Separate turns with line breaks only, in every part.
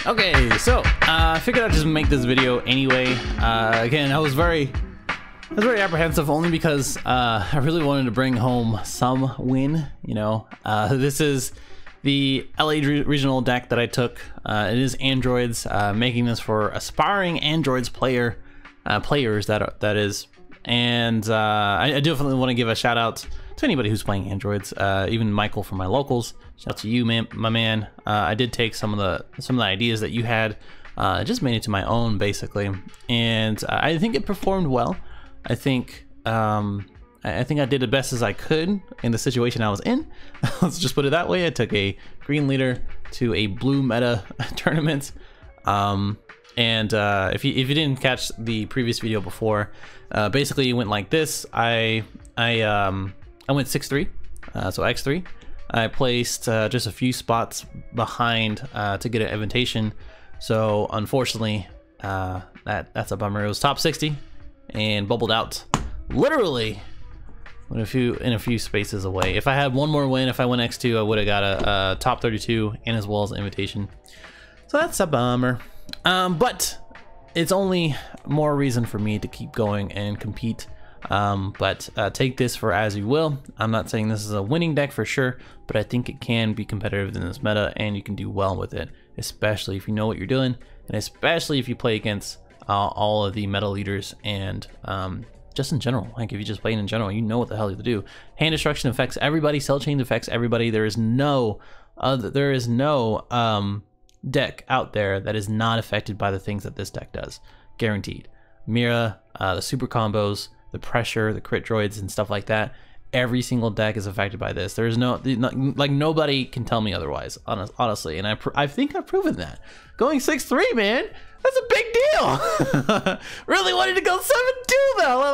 Okay, so I figured I'd just make this video anyway. Again, I was very apprehensive only because I really wanted to bring home some win. You know, this is the LA regional deck that I took. It is androids, making this for aspiring androids players. That is, and I definitely want to give a shout out to anybody who's playing androids, even Michael from my locals. Shout out to you, my man. I did take some of the ideas that you had, just made it to my own basically, and I think it performed well. I think I did the best as I could in the situation I was in. Let's just put it that way. I took a green leader to a blue meta tournament, and if you didn't catch the previous video before, basically it went like this. I went 6-3, so X3. I placed just a few spots behind to get an invitation. So unfortunately, that's a bummer. It was top 60 and bubbled out literally in a few spaces away. If I had one more win, if I went X2, I would have got a top 32 and as well as an invitation. So that's a bummer. But it's only more reason for me to keep going and compete. But take this for as you will. I'm not saying this is a winning deck for sure, but I think it can be competitive in this meta and you can do well with it, especially if you know what you're doing, and especially if you play against all of the meta leaders and just in general. Like if you just play in general, you know what the hell you do. Hand destruction affects everybody, cell chain affects everybody. There is no deck out there that is not affected by the things that this deck does, guaranteed. Mira, the super combos, the pressure, the crit droids and stuff like that, every single deck is affected by this. There's like nobody can tell me otherwise, honestly, and I think I've proven that. Going 6-3, man, that's a big deal. Really wanted to go 7-2 though.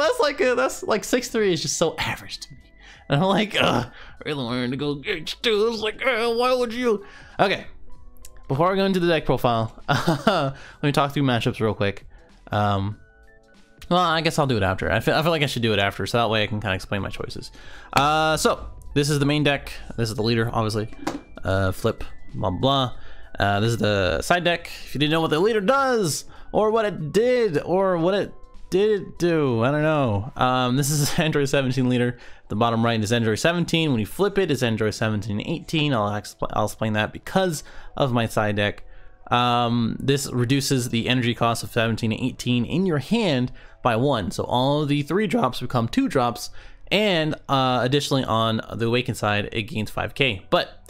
That's like 6-3 is just so average to me, and I'm like, I really wanted to go H2. I was like, why would you? Okay, before I go into the deck profile, let me talk through matchups real quick. Well, I guess I'll do it after. I feel like I should do it after, so that way I can kind of explain my choices. So this is the main deck. This is the leader, obviously. Flip, blah, blah. This is the side deck. If you didn't know what the leader does, or what it did, or what it didn't do, I don't know. This is Android 17 leader. The bottom right is Android 17. When you flip it, it's Android 17 and 18. I'll explain that because of my side deck. This reduces the energy cost of 17 and 18 in your hand by 1. So all of the 3 drops become 2 drops, and additionally on the awakened side, it gains 5k. But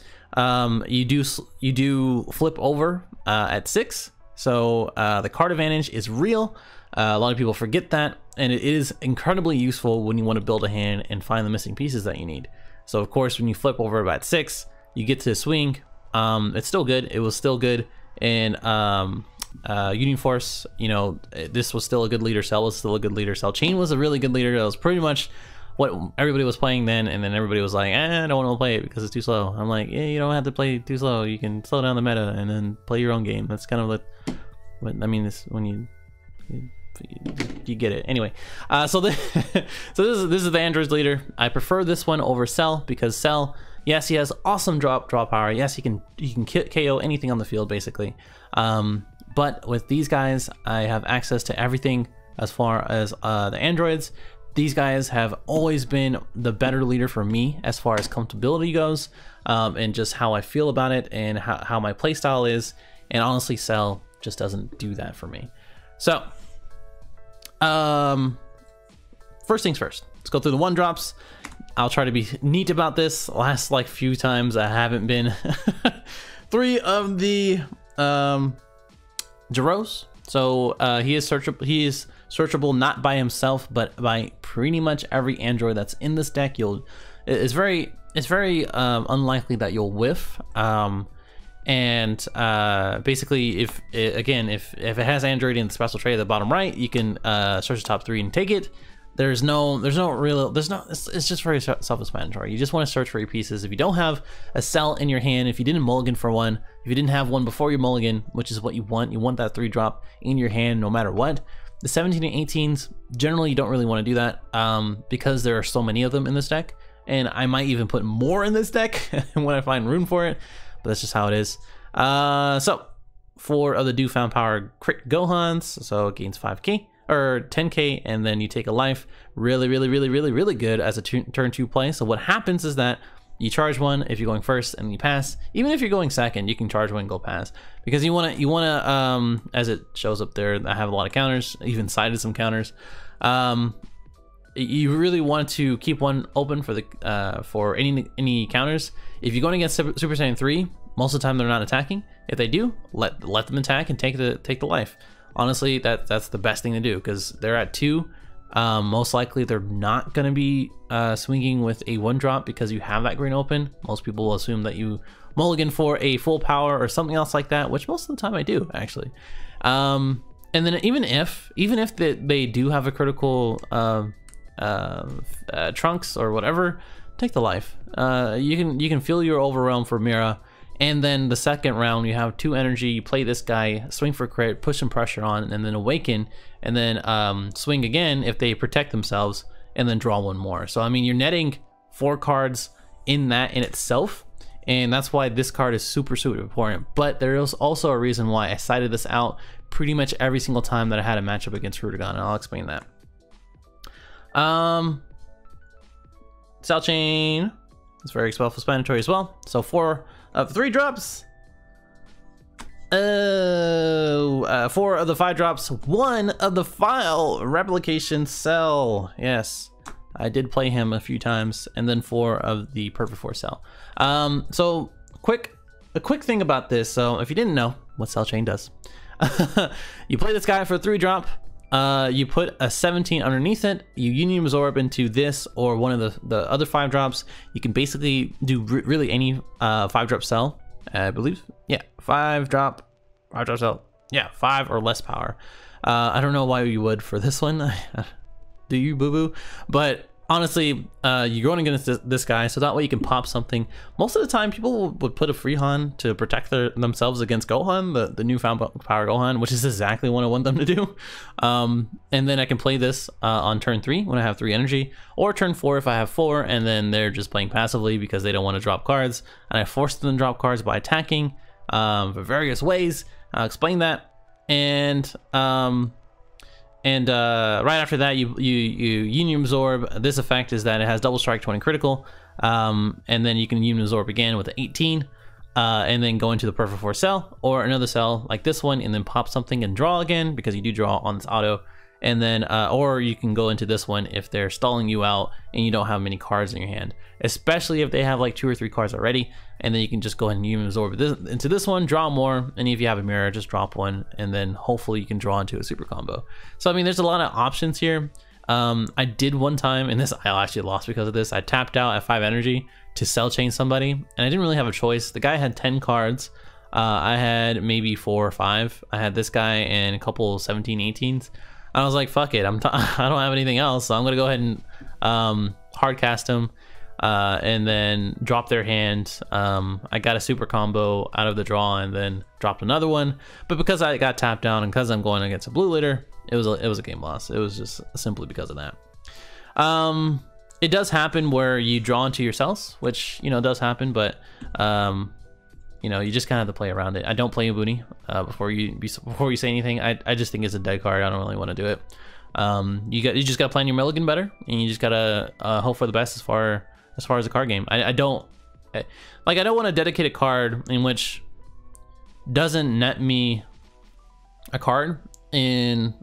you do flip over at 6. So the card advantage is real. A lot of people forget that, and it is incredibly useful when you want to build a hand and find the missing pieces that you need. So of course, when you flip over at 6, you get to swing. It's still good. It was still good. And Union Force, you know, this was still a good leader. Cell was still a good leader. Cell Chain was a really good leader. That was pretty much what everybody was playing then, and then everybody was like, I don't want to play it because it's too slow. I'm like, yeah, you don't have to play too slow. You can slow down the meta and then play your own game. That's kind of what I mean. This when you get it anyway. So this is the Androids leader. I prefer this one over Cell because Cell, yes, he has awesome draw power. Yes, he can KO anything on the field basically. But with these guys, I have access to everything as far as the androids. These guys have always been the better leader for me as far as comfortability goes, and just how I feel about it and how my playstyle is. And honestly, Cell just doesn't do that for me. So, first things first, let's go through the 1-drops. I'll try to be neat about this. Last like few times I haven't been. 3 of the Jaros. So he is searchable not by himself, but by pretty much every android that's in this deck. It's very unlikely that you'll whiff. Basically, if it has android in the special tray at the bottom right, you can search the top 3 and take it. It's just very self-explanatory. You just want to search for your pieces. If you don't have a cell in your hand, if you didn't mulligan for one, if you didn't have one before your mulligan, which is what you want that 3-drop in your hand no matter what. The 17 and 18s, generally you don't really want to do that because there are so many of them in this deck, and I might even put more in this deck when I find room for it, but that's just how it is. So 4 of the Newfound Power crit Gohans, so it gains 5k or 10k, and then you take a life. Really good as a turn 2 play. So what happens is that you charge one if you're going first and you pass. Even if you're going second, you can charge one and go pass, because you want to as it shows up there, I have a lot of counters, even cited some counters. You really want to keep one open for the for any counters. If you're going against Super Saiyan 3, most of the time they're not attacking. If they do, let them attack and take the life. Honestly, that's the best thing to do, because they're at 2. Most likely they're not going to be swinging with a 1-drop because you have that green open. Most people will assume that you mulligan for a full power or something else like that, which most of the time I do, actually. And then even if they do have a critical trunks or whatever, take the life. You can feel your overwhelm for Mira. And then the second round, you have 2 energy, you play this guy, swing for crit, push some pressure on, and then awaken, and then swing again if they protect themselves, and then draw 1 more. So I mean, you're netting 4 cards in that in itself, and that's why this card is super important. But there is also a reason why I cited this out pretty much every single time that I had a matchup against Rudigan, and I'll explain that. Cell Chain is very self-explanatory as well. So 4 of 3 drops, 4 of the 5 drops, 1 of the file replication cell. Yes, I did play him a few times, and then 4 of the perfect 4 cell. So a quick thing about this. So if you didn't know what Cell Chain does, you play this guy for a 3-drop. You put a 17 underneath it, you Union Absorb into this or one of the other 5 drops. You can basically do really any 5-drop cell, I believe. Yeah, 5-drop cell. Yeah, 5 or less power. I don't know why you would for this one. Do you, boo-boo? But honestly, you're going against this guy, so that way you can pop something. Most of the time, people would put a Freehan to protect themselves against Gohan, the Newfound Power Gohan, which is exactly what I want them to do. And then I can play this on turn 3 when I have 3 energy, or turn 4 if I have 4, and then they're just playing passively because they don't want to drop cards. And I force them to drop cards by attacking for various ways. I'll explain that. And right after that, you Union Absorb. This effect is that it has double strike, 20 critical, and then you can Union Absorb again with an 18, and then go into the perfect 4 cell or another cell like this one, and then pop something and draw again, because you do draw on this auto. And then or you can go into this one if they're stalling you out and you don't have many cards in your hand, especially if they have like 2 or 3 cards already, and then you can just go ahead and Union Absorb into this one, draw more, and if you have a mirror, just drop one, and then hopefully you can draw into a super combo. So I mean, there's a lot of options here. I did one time, and this I actually lost because of this. I tapped out at 5 energy to Cell Chain somebody, and I didn't really have a choice. The guy had 10 cards. I had maybe 4 or 5. I had this guy and a couple 17, 18s. I was like, fuck it, I don't have anything else, so I'm gonna go ahead and hard cast him, and then drop their hand. I got a super combo out of the draw and then dropped another one, but because I got tapped down and because I'm going against a blue litter, it was a game loss. It was just simply because of that. It does happen where you draw into your cells, which, you know, does happen, but you know, you just kind of have to play around it. I don't play a Boonie before you say anything. I just think it's a dead card. I don't really want to do it. You just got to plan your mulligan better, and you just gotta hope for the best as far as the card game. I don't want to dedicate a card in which doesn't net me a card in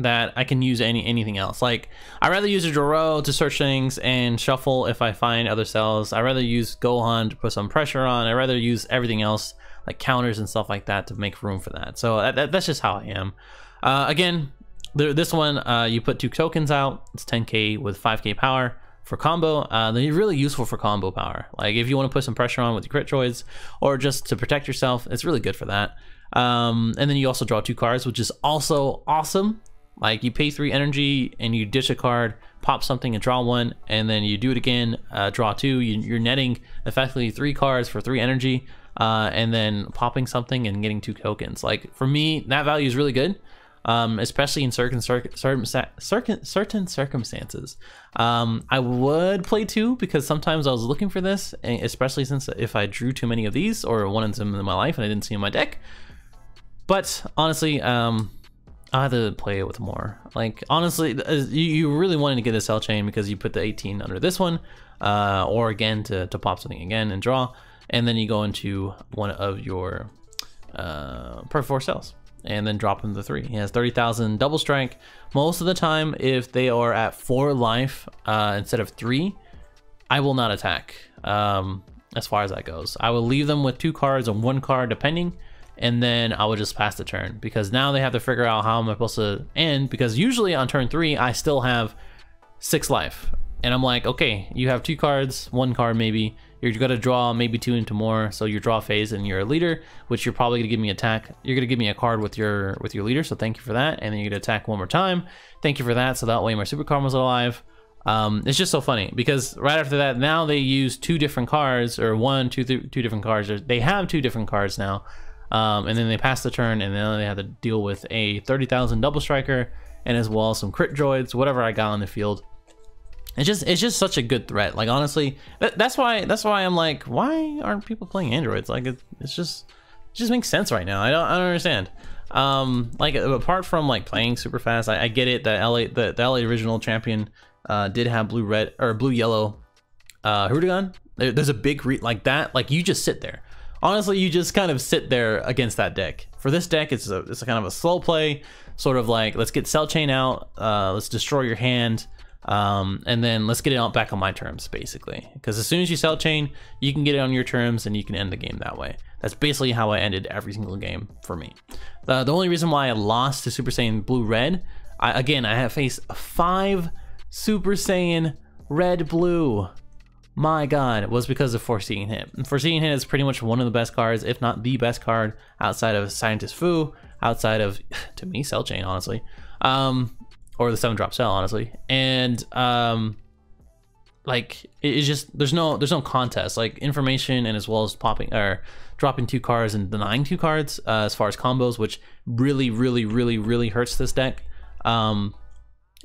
that I can use anything else. Like, I'd rather use a Joro to search things and shuffle if I find other cells. I'd rather use Gohan to put some pressure on. I'd rather use everything else, like counters and stuff like that, to make room for that. So that's just how I am. Again, this one, you put 2 tokens out. It's 10k with 5k power for combo. They're really useful for combo power. Like, if you want to put some pressure on with your crit droids, or just to protect yourself, it's really good for that. And then you also draw 2 cards, which is also awesome. Like, you pay 3 energy and you ditch a card, pop something and draw 1, and then you do it again, draw 2. You're netting effectively 3 cards for 3 energy, and then popping something and getting 2 tokens. Like, for me, that value is really good, especially in certain circumstances. I would play 2 because sometimes I was looking for this, especially since if I drew too many of these or wanted them in my life and I didn't see in my deck, But honestly, I have to play it with more. Like honestly, you really wanted to get a cell chain because you put the 18 under this one, or again to pop something again and draw, and then you go into one of your per 4 cells and then drop him the 3. He has 30,000 double strike. Most of the time, if they are at 4 life instead of 3, I will not attack. As far as that goes, I will leave them with 2 cards and 1 card depending, and then I will just pass the turn, because now they have to figure out how am I supposed to end, because usually on turn 3 I still have 6 life, and I'm like, okay, you have 2 cards, 1 card maybe, you're gonna draw maybe 2 into more, so your draw phase and you're a leader, which you're probably gonna give me attack. You're gonna give me a card with your leader, so thank you for that, and then you're gonna attack 1 more time. Thank you for that, so that way my super combos are alive. It's just so funny because right after that, now they use 2 different cards, or 2 different cards. They have 2 different cards now, and then they pass the turn, and then they have to deal with a 30,000 double striker, and as well some crit droids, whatever I got on the field. It's just such a good threat. Like honestly, that's why I'm like, why aren't people playing androids? Like it just makes sense right now. I don't understand. Like apart from like playing super fast, I get it that the LA original champion did have blue yellow Hurdigan. There's a big like that. Like you just sit there. Honestly, you just kind of sit there against that deck. For this deck, it's a kind of a slow play, sort of like let's get cell chain out, let's destroy your hand, and then let's get it out back on my terms, basically. Because as soon as you cell chain, you can get it on your terms and you can end the game that way. That's basically how I ended every single game for me. The only reason why I lost to Super Saiyan Blue Red, I have faced 5 Super Saiyan Red Blue. My god, it was because of Foreseeing Hit. And Foreseeing Hit is pretty much one of the best cards, if not the best card, outside of Scientist Fu, outside of, to me, Cell Chain, honestly. Or the 7-drop cell, honestly. And like it's just there's no contest. Like information, and as well as popping or dropping 2 cards and denying 2 cards as far as combos, which really hurts this deck.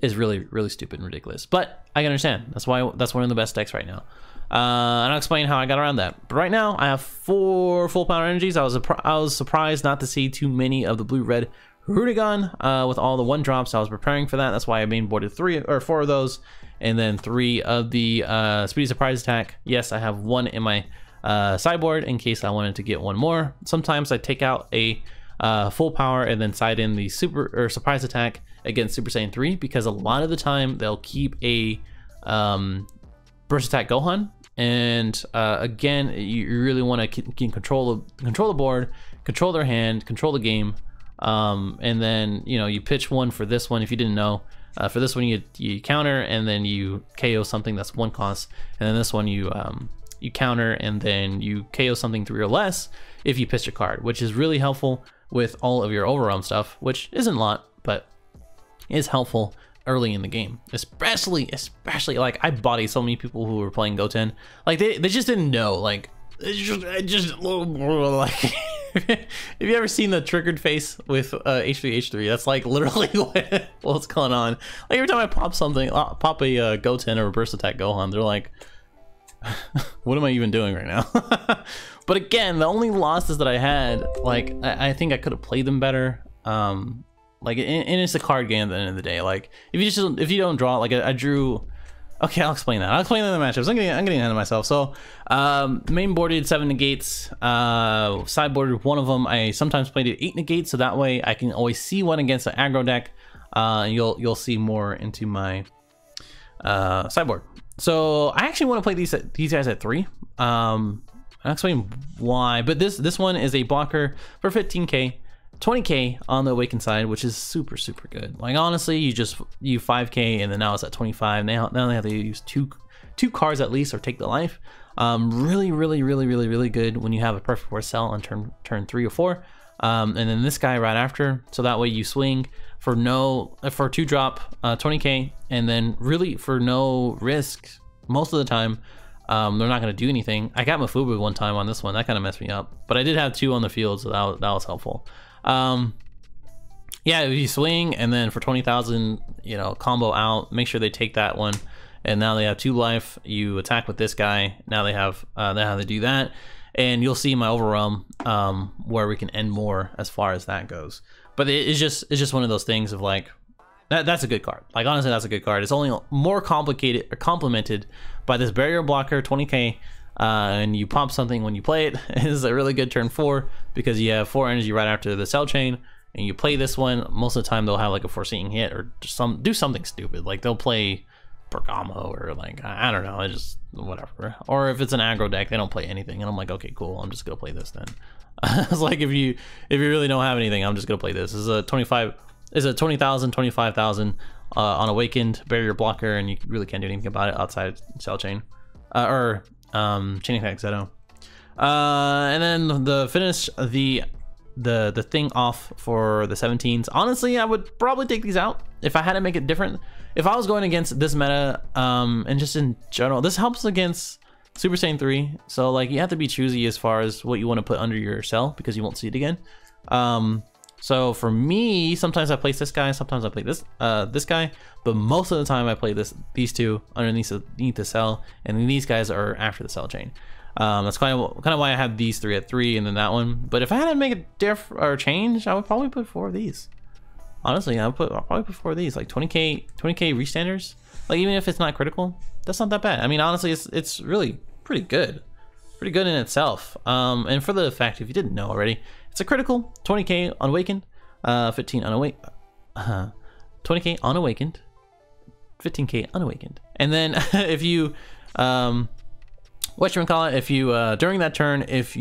Is really stupid and ridiculous, but I can understand. That's one of the best decks right now. And I'll explain how I got around that. But right now I have 4 full power energies. I was surprised not to see too many of the blue-red Hurdigan with all the 1-drops. I was preparing for that. That's why I main boarded 3 or 4 of those, and then 3 of the Speedy Surprise Attack. Yes, I have 1 in my sideboard in case I wanted to get 1 more. Sometimes I take out a full power and then side in the super or surprise attack against Super Saiyan 3, because a lot of the time they'll keep a burst attack Gohan, and again, you really want to control the board, control their hand, control the game, and then you pitch 1 for this one if you didn't know. For this one you counter, and then you KO something that's 1 cost, and then this one you counter and then you KO something 3 or less if you pitch a card, which is really helpful with all of your overwhelm stuff, which isn't a lot, but is helpful early in the game, especially like I bodied so many people who were playing Goten, like they just didn't know, like just like if you ever seen the triggered face with H3H3, that's like literally what's going on. Like every time I pop a Goten or a burst attack Gohan, they're like, what am I even doing right now? But again, the only losses that I had, like I think I could have played them better. Like and it's a card game at the end of the day. Like if you don't draw, like I drew. Okay, I'll explain that. I'll explain that in the matchups. I'm getting ahead of myself. So main boarded 7 negates, sideboarded 1 of them. I sometimes played it 8 negates, so that way I can always see 1 against the aggro deck. You'll see more into my sideboard. So I actually want to play these guys at 3. I'll explain why, but this one is a blocker for 15k, 20k on the awakened side, which is super good. Like honestly, you 5k and then now it's at 25. Now they have to use two cards at least or take the life. Really good when you have a perfect 4 cell on turn 3 or 4. And then this guy right after, so that way you swing for 2-drop 20k, and then really for no risk most of the time. They're not going to do anything. I got Mafubu 1 time on this one, that kind of messed me up, but I did have 2 on the field, so that was helpful. Yeah, if you swing and then for 20,000 combo out, make sure they take that one, and now they have 2 life. You attack with this guy, now they have to do that, and you'll see my overwhelm where we can end more as far as that goes. But it's just one of those things of like, that's a good card. Like, honestly, that's a good card. It's only more complicated or complemented by this barrier blocker 20k, and you pump something when you play it. It is a really good turn 4 because you have 4 energy right after the cell chain, and you play this one. Most of the time they'll have like a foreseeing hit or just do something stupid. Like they'll play Bergamo or like, I don't know, it's just whatever. Or if it's an aggro deck, they don't play anything, and I'm like, okay, cool, I'm just gonna play this then. It's like if you really don't have anything, I'm just gonna play this. This is a 20,000, 25,000 on Awakened barrier blocker, and you really can't do anything about it outside cell chain or chain attack Zeto. And then the finish the thing off for the 17s. Honestly, I would probably take these out if I had to make it different. If I was going against this meta, and just in general, this helps against Super Saiyan 3. So like you have to be choosy as far as what you want to put under your cell because you won't see it again. So for me, sometimes I place this guy, sometimes I play this guy, but most of the time I play these two underneath the cell, and then these guys are after the cell chain. That's kind of why I have these 3 at 3 and then that one. But if I had to make a diff or change, I would probably put 4 of these. Honestly, I'll probably put 4 of these, like 20k restanders. Like even if it's not critical, that's not that bad. I mean, honestly, it's really pretty good in itself. And for the fact, if you didn't know already, it's a critical 20k unawakened, 15 unawakened, 20k unawakened, 15k unawakened. And then if you if you during that turn, if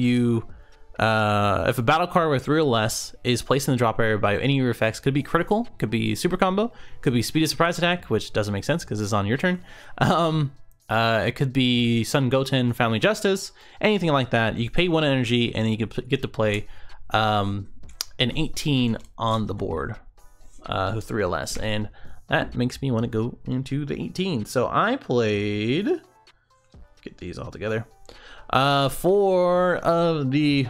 a battle card with 3 or less is placed in the drop area by any of your effects, could be critical, could be super combo, could be speed of surprise attack, which doesn't make sense because it's on your turn. It could be Sun Goten, Family Justice, anything like that. You pay 1 energy and then you can get to play an 18 on the board, 3 or less, and that makes me want to go into the 18. So I played, get these all together, 4 of the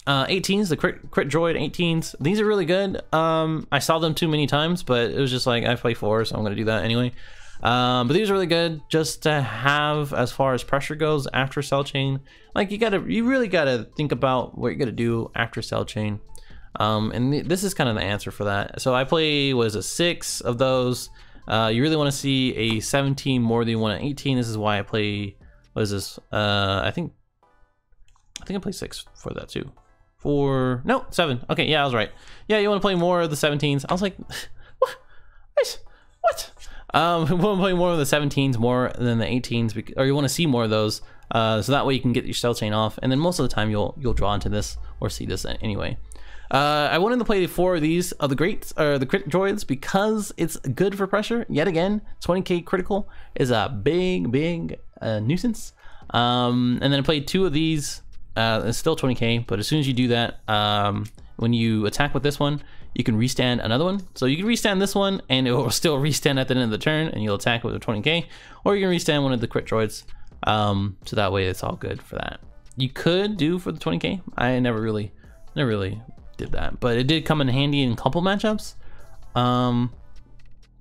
18s, the crit droid 18s. These are really good. I saw them too many times, but it was just like, I play 4, so I'm gonna do that anyway. But these are really good just to have as far as pressure goes after cell chain. Like you really gotta think about what you're gonna do after cell chain. And this is kind of the answer for that. So I play, what is it, 6 of those. You really want to see a 17 more than you want an 18. This is why I play, what is this? I think I play 6 for that too. 7. Okay, yeah, I was right. Yeah, you want to play more of the 17s. I was like, what? You want to play more of the 17s more than the 18s, or you want to see more of those, so that way you can get your cell chain off, and then most of the time you'll draw into this or see this anyway. I wanted to play 4 of these of the crit droids because it's good for pressure. Yet again, 20k critical is a big nuisance. And then I played 2 of these. It's still 20k, but as soon as you do that, when you attack with this one, you can restand another one. So you can restand this one and it will still restand at the end of the turn, and you'll attack with a 20k, or you can restand one of the crit droids. So that way it's all good for that. You could do for the 20k. I never really did that, but it did come in handy in couple matchups.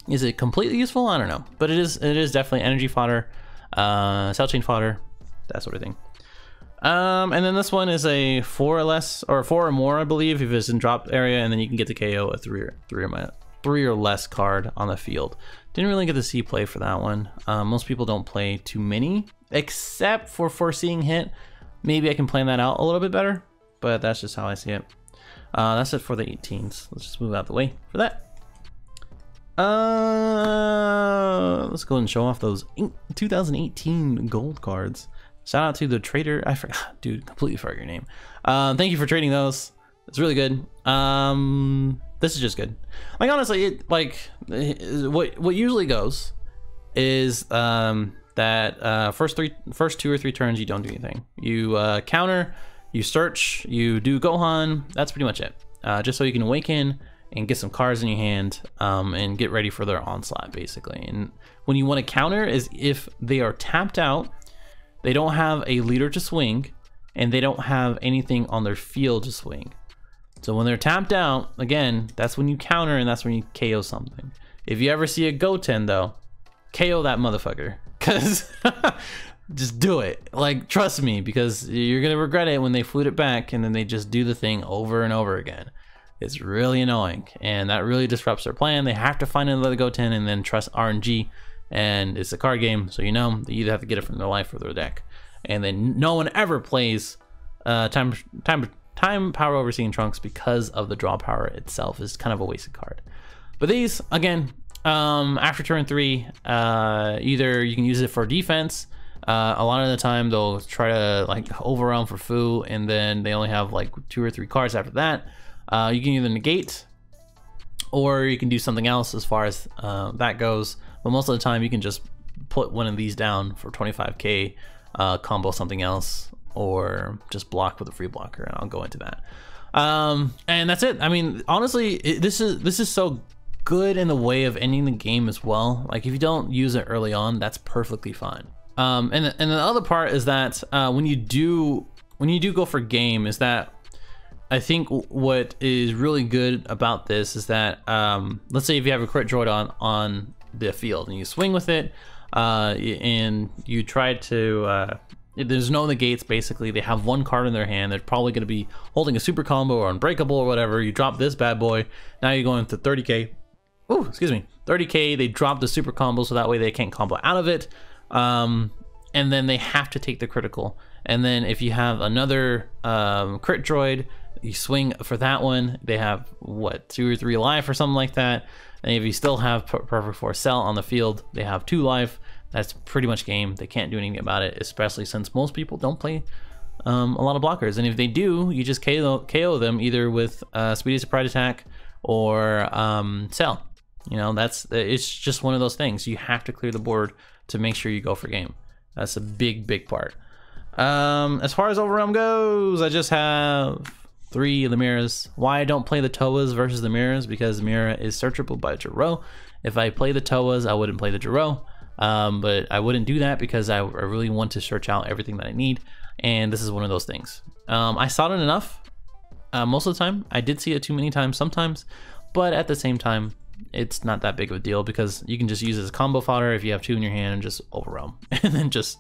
Is it completely useful? I don't know, but it is definitely energy fodder, cell chain fodder, that sort of thing. And then this one is a 4 or less, or 4 or more, I believe, if it's in drop area, and then you can get to KO a 3 or less card on the field. Didn't really get to see play for that one. Most people don't play too many, except for foreseeing hit. Maybe I can plan that out a little bit better, but that's just how I see it. That's it for the 18s. Let's just move out the way for that. Let's go and show off those 2018 gold cards. Shout out to the trader. I forgot, dude, completely forgot your name. Thank you for trading those. It's really good. This is just good. Like honestly, what usually goes is that first 2 or 3 turns you don't do anything. You counter, you search, you do Gohan. That's pretty much it. Just so you can awaken and get some cards in your hand, and get ready for their onslaught, basically. And when you want to counter is if they are tapped out, they don't have a leader to swing, and they don't have anything on their field to swing. So when they're tapped out, again, that's when you counter, and that's when you KO something. If you ever see a Goten though, KO that motherfucker, because just do it. Like, trust me, because you're gonna regret it when they flute it back and then they just do the thing over and over again. It's really annoying, and that really disrupts their plan. They have to find another Goten and then trust RNG, and it's a card game, so you know they either have to get it from their life or their deck. And then no one ever plays time power overseeing Trunks because of the draw power itself. Is kind of a wasted card. But these, again, after turn 3, either you can use it for defense. A lot of the time they'll try to like overwhelm for Fu, and then they only have like 2 or 3 cards after that. You can either negate, or you can do something else as far as that goes. But most of the time you can just put one of these down for 25k, combo something else, or just block with a free blocker, and I'll go into that. And that's it. I mean, honestly, this is so good in the way of ending the game as well. Like, if you don't use it early on, that's perfectly fine. And the other part is that when you do go for game, is that I think what is really good about this is that let's say if you have a crit droid on the field and you swing with it, and you try to there's no negates. Basically, they have 1 card in their hand. They're probably going to be holding a super combo or unbreakable or whatever. You drop this bad boy. Now you're going to 30k. Oh, excuse me, 30k. They drop the super combo, so that way they can't combo out of it. And then they have to take the critical. And then if you have another crit droid, you swing for that one. They have what, 2 or 3 life or something like that. And if you still have Perfect Force Cell on the field, they have 2 life. That's pretty much game. They can't do anything about it, especially since most people don't play a lot of blockers. And if they do, you just KO them either with Speedy Surprise Attack or Cell. You know, it's just one of those things. You have to clear the board to make sure you go for game. That's a big part. As far as Overwhelm goes, I just have 3 of the mirrors. Why I don't play the Toas versus the mirrors? Because the mirror is searchable by Jiro. If I play the Toas, I wouldn't play the Jiro. But I wouldn't do that because I really want to search out everything that I need. And this is one of those things. I saw it enough most of the time. I did see it too many times sometimes. But at the same time, it's not that big of a deal because you can just use it as combo fodder if you have 2 in your hand and just overwhelm and then just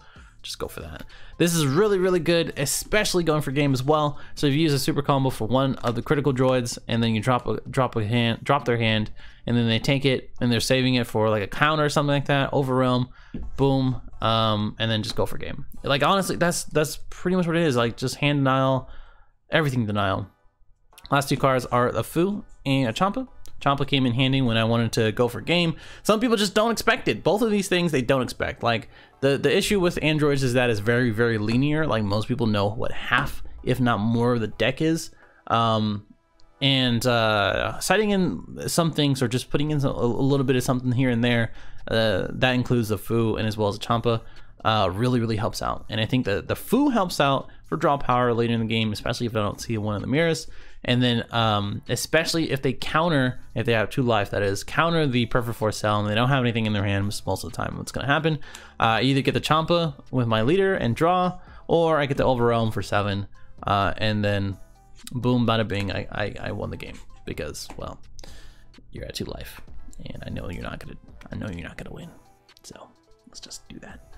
go for that. This is really good, especially going for game as well. So if you use a super combo for one of the critical droids and then you drop their hand, and then they take it and they're saving it for like a counter or something like that, overwhelm, boom, and then just go for game. Like, honestly, that's pretty much what it is. Like, just hand denial, everything denial. Last 2 cards are a Fu and a Champa. Champa came in handy when I wanted to go for game. Some people just don't expect it. Both of these things they don't expect. Like, the issue with androids is that it's very linear. Like, most people know what half, if not more, of the deck is. And citing in some things or just putting in a little bit of something here and there, that includes the Fu and as well as the Champa, really helps out. And I think that the Fu helps out for draw power later in the game, especially if I don't see one of the mirrors. And then especially if they counter, if they have 2 life, that is, counter the Perfect Force Cell and they don't have anything in their hand most of the time, what's going to happen, I either get the Champa with my leader and draw, or I get the Overwhelm for 7, and then boom, bada bing, I won the game because, well, you're at 2 life, and I know you're not gonna win. So let's just do that.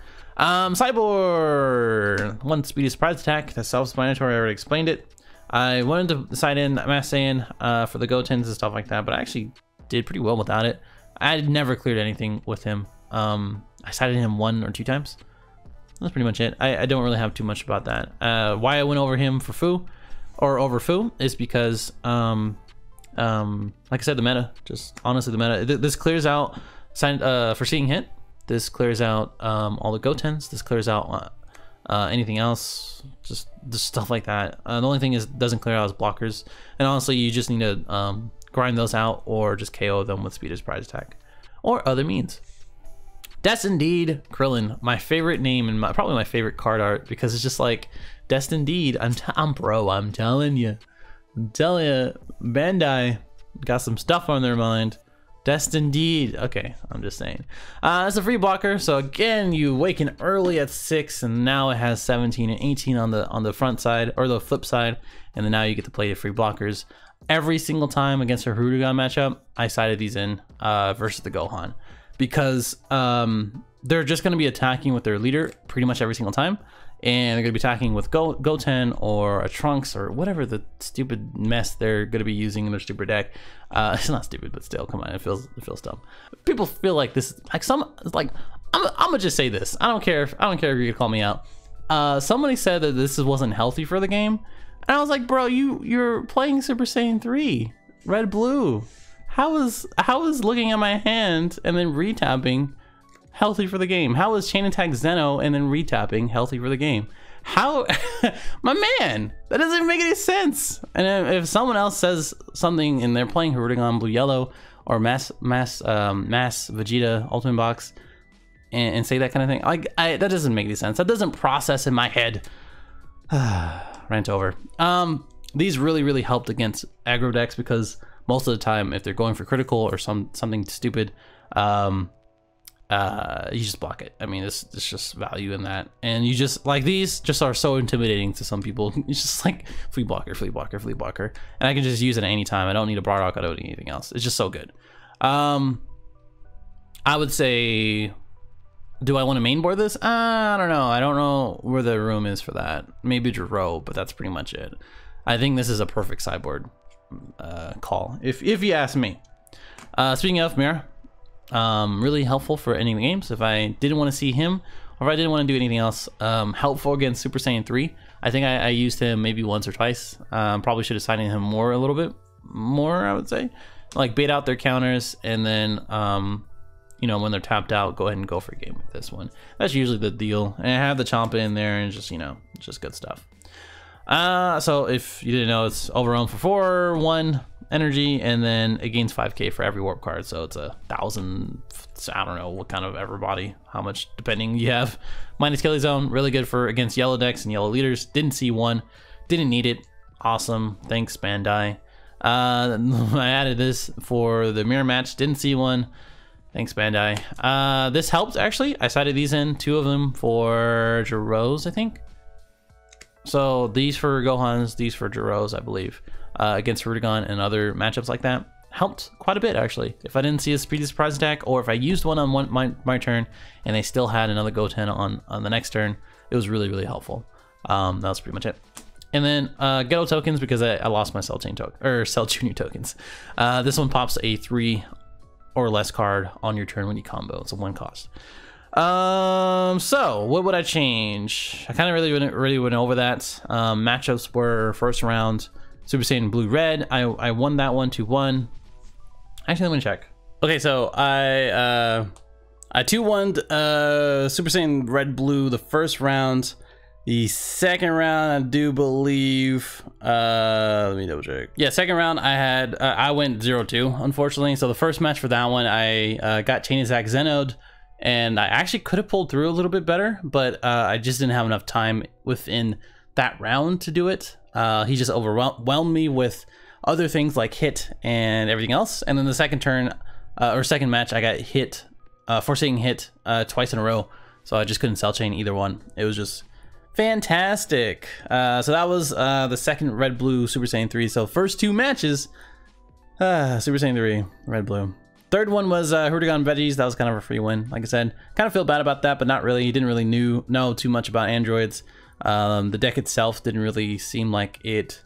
Sideboard, 1 Speedy Surprise Attack. That's self-explanatory. I already explained it. I wanted to side in Mass Saiyan for the Gotens and stuff like that, but I actually did pretty well without it. I had never cleared anything with him. I sided him 1 or 2 times. That's pretty much it. I don't really have too much about that. Why I went over him for Fu, or over Fu, is because, like I said, the meta. Just honestly, the meta. This clears out Foreseeing Hit. This clears out all the Gotens. This clears out anything else, just stuff like that. The only thing is doesn't clear out is blockers, and honestly you just need to grind those out or just KO them with Speed Surprise Attack or other means. Destined Krillin, my favorite name and probably my favorite card art, because it's just like Destined. I'm telling you, Bandai got some stuff on their mind. Destined. Okay, I'm just saying. It's a free blocker, so again, you awaken early at 6, and now it has 17 and 18 on the front side, or the flip side, and then now you get to play the free blockers. Every single time against a Hurugan matchup, I sided these in versus the Gohan, because they're just going to be attacking with their leader pretty much every single time. And they're going to be attacking with Goten or a Trunks or whatever the stupid mess they're going to be using in their stupid deck. It's not stupid, but still, come on, it feels dumb. People feel like this, like I'm gonna just say this. I don't care if you call me out. Somebody said that this wasn't healthy for the game, and I was like, bro, you're playing Super Saiyan 3, red blue. How is looking at my hand and then retapping healthy for the game? How is Chain Attack Zeno and then retapping healthy for the game? How, my man, that doesn't even make any sense. And if someone else says something and they're playing Hirudegan blue yellow or mass Vegeta Ultimate Box and say that kind of thing, like that doesn't make any sense. That doesn't process in my head. Rant over. These really helped against aggro decks because most of the time, if they're going for critical or something stupid, you just block it. I mean, it's just value in that, and you just like these just are so intimidating to some people. It's just like flea blocker, and I can just use it at any time. I don't need a Bardock, I don't need anything else. It's just so good. I would say, do I want to mainboard this? I don't know. I don't know where the room is for that. Maybe Jiro, but that's pretty much it. I think this is a perfect sideboard call, if you ask me. Speaking of Mira, really helpful for ending the games. If I didn't want to see him, or if I didn't want to do anything else, helpful against Super Saiyan 3. I think I used him maybe once or twice. Probably should have signed him more, a little bit more, I would say. Like bait out their counters, and then you know, when they're tapped out, go ahead and go for a game with this one. That's usually the deal. And I have the Champa in there, and just, you know, just good stuff. So if you didn't know, it's overwhelm for 4/1 energy, and then it gains 5k for every warp card. So it's 1,000. I don't know what kind of everybody, how much depending you have. Minus Kelly Zone, really good for against yellow decks and yellow leaders. Didn't see one, didn't need it. Awesome, thanks Bandai. I added this for the mirror match. Didn't see one. Thanks, Bandai. This helped, actually. I cited these in, 2 of them for Jiros, I think. So these for Gohans, these for Jiros, I believe. Against Hirudegan and other matchups like that. Helped quite a bit, actually. If I didn't see a speedy surprise attack, or if I used one on my turn, and they still had another Goten on the next turn, it was really helpful. That was pretty much it. And then Ghetto tokens, because I lost my Cell Chain token, or Cell Junior tokens. This one pops a 3 or less card on your turn when you combo. It's a 1 cost. So what would I change? I kind of really went over that. Matchups were first round Super Saiyan Blue Red. I won that one 2-1. Actually, let me check. Okay, so I 2-1 Super Saiyan Red Blue the first round. The second round, I do believe, let me double check. Yeah, second round I had, I went 0-2, unfortunately. So the first match for that one, I got Chain Attack Zenoed, and I actually could have pulled through a little bit better, but I just didn't have enough time within that round to do it. He just overwhelmed me with other things like hit and everything else. And then the second turn, or second match, I got hit, forcing hit twice in a row. So I just couldn't Cell Chain either one. It was just fantastic. So that was the second Red Blue Super Saiyan 3. So first 2 matches, Super Saiyan 3 Red Blue. Third one was Hirudegan Veggies. That was kind of a free win. Like I said, kind of feel bad about that, but not really. He didn't really know too much about androids. The deck itself didn't really seem like it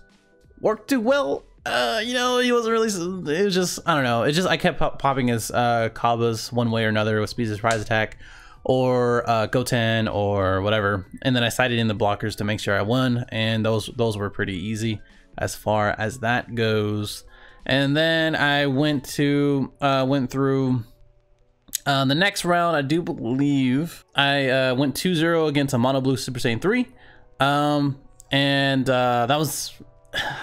worked too well. You know, he wasn't really. It was just, I don't know. It just, I kept popping his Kabas one way or another with Speed Surprise Attack, or Goten or whatever, and then I cited in the blockers to make sure I won, and those were pretty easy as far as that goes. And then I went through the next round. I do believe I went 2-0 against a Mono Blue Super Saiyan 3, and that was,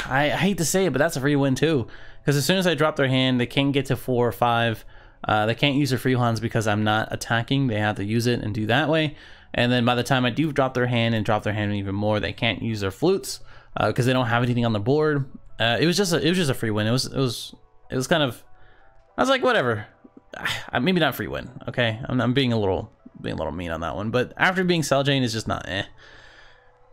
I hate to say it, but that's a free win too, because as soon as I drop their hand, they can't get to 4 or 5. They can't use their free hands because I'm not attacking. They have to use it and do that way. And then by the time I do drop their hand and drop their hand even more, they can't use their flutes because they don't have anything on the board. It was just a free win. It was kind of, I was like, whatever. Maybe not free win. Okay, I'm being a little mean on that one. But after being Cell Chain, it's just not eh.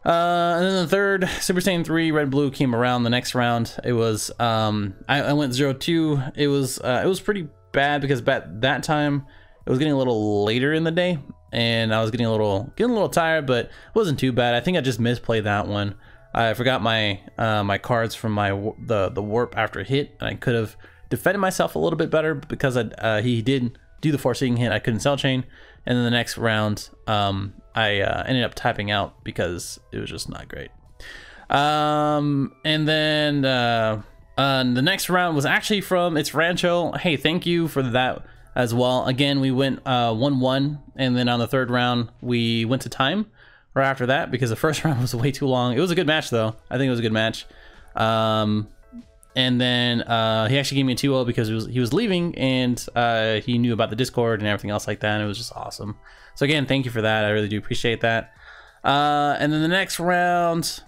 And then the third Super Saiyan 3 Red Blue came around the next round. It was I went 0-2. It was pretty bad because that time it was getting a little later in the day, and I was getting a little tired, but it wasn't too bad. I think I just misplayed that one. I forgot my my cards from the warp after hit, and I could have defended myself a little bit better because he did do the forcing hit. I couldn't cell chain, and then the next round I ended up tapping out because it was just not great. And then the next round was actually from It's Rancho. Hey, thank you for that as well. Again, we went 1-1, and then on the third round we went to time right after that because the first round was way too long. It was a good match though. I think it was a good match. And then he actually gave me a 2-0 because he was leaving, and he knew about the Discord and everything else like that, and it was just awesome. So again, thank you for that. I really do appreciate that. And then the next round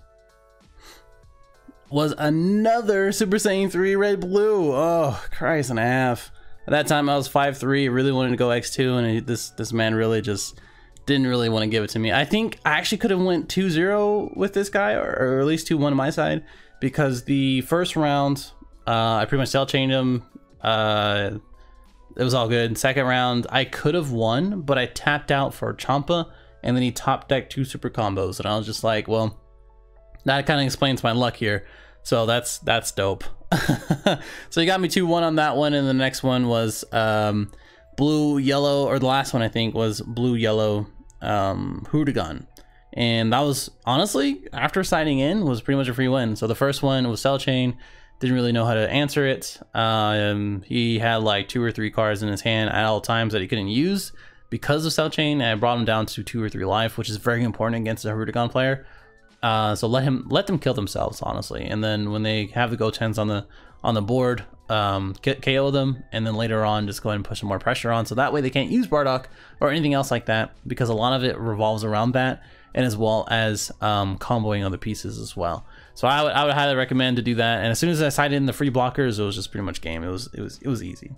was another Super Saiyan 3 Red Blue. Oh, Christ and a half. At that time I was 5'3", really wanted to go X2, and this man really just didn't really want to give it to me. I think I actually could have went 2-0 with this guy, or at least 2-1 on my side, because the first round I pretty much cell chained him. It was all good. Second round I could have won, but I tapped out for Champa, and then he top decked 2 super combos, and I was just like, well, that kind of explains my luck here. So that's dope. So he got me 2-1 on that one, and the next one was blue yellow, or the last one I think was blue yellow Hooligan. And that was, honestly, after signing in, was pretty much a free win. So the first one was cell chain, didn't really know how to answer it. He had like 2 or 3 cards in his hand at all times that he couldn't use because of cell chain, and I brought him down to 2 or 3 life, which is very important against a Hooligan player. So let them kill themselves, honestly, and then when they have the Go-Tens on the board, KO them, and then later on just go ahead and push some more pressure on, so that way they can't use Bardock or anything else like that, because a lot of it revolves around that, and as well as comboing other pieces as well. So I would highly recommend to do that. And as soon as I signed in the free blockers, it was just pretty much game. It was easy.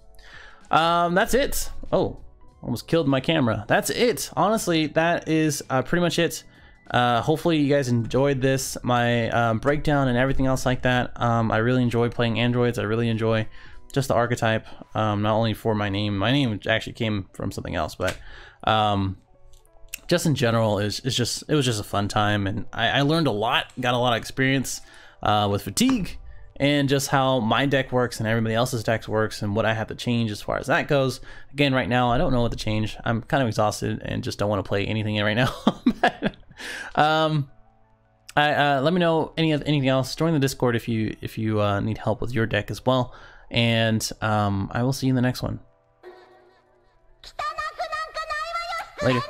That's it. Oh, almost killed my camera. That's it. Honestly, that is pretty much it. Hopefully you guys enjoyed this, my breakdown and everything else like that. I really enjoy playing androids. I really enjoy just the archetype, not only for my name. My name actually came from something else, but just in general, it was just a fun time, and I learned a lot, got a lot of experience with fatigue, and just how my deck works and everybody else's deck works, and what I have to change as far as that goes. Again, right now I don't know what to change. I'm kind of exhausted and just don't want to play anything right now. Let me know anything else. Join the Discord if you need help with your deck as well, and I will see you in the next one. Later.